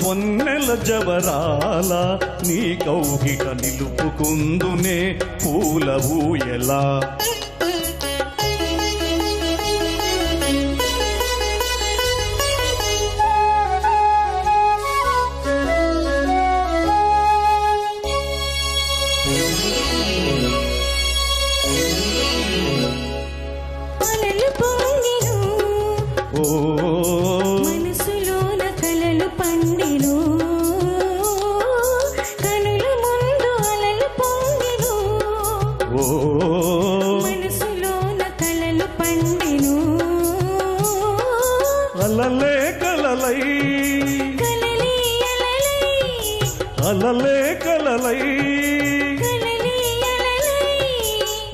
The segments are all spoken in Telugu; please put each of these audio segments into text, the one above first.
వన్నెల జవరాల నీ కౌగిట నిలుపుకుందునే పూల ఊయలా మనసులోన కలలు పండిను కనుల ముందు అలలు పొంగిను మనసులోన కలలు పండిను అలలే కలలై కలలి అలలే కలలై కలలి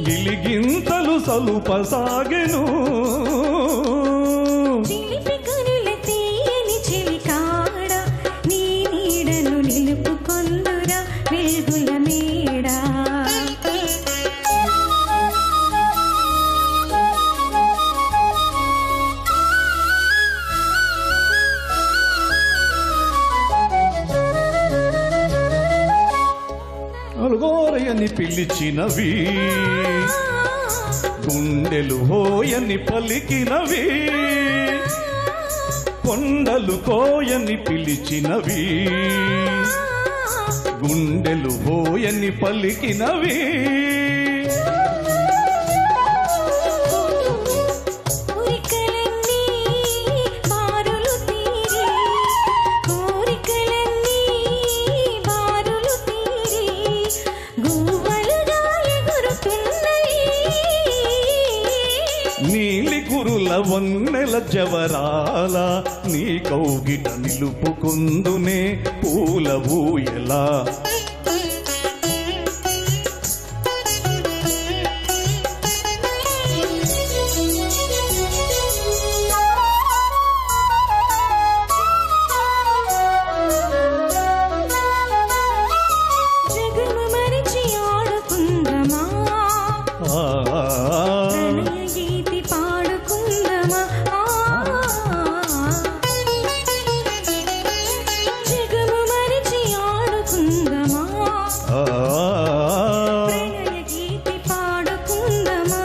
గిలిగింతలు సలుపసాగెను చిలిపి కనుల తీయని చిలికాడ నీ నీడను నిలుపుకొందురా వెలుగుల మేడ అలుగోరయని పిలిచినవి గుండెలు హోయని పలికినవి కొండలు కోయని పిలిచినవి గుండెలు హోయని పలికినవి నీలి కురుల వన్నెల జవరాల నీ కౌగిట నిలుపుకుందునే పూల ఊయలా జగము మరిచి ఆడుకుందమా గీతి పాడుకుందమా జగము మరిచి ఆడుకుందమా గీతి పాడుకుందమా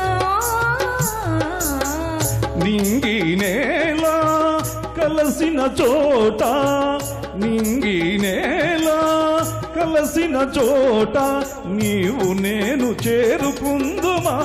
నింగి నేల కలసిన చోట నింగి నేల కలసిన చోట నీవు నేను చేరుకుందుమా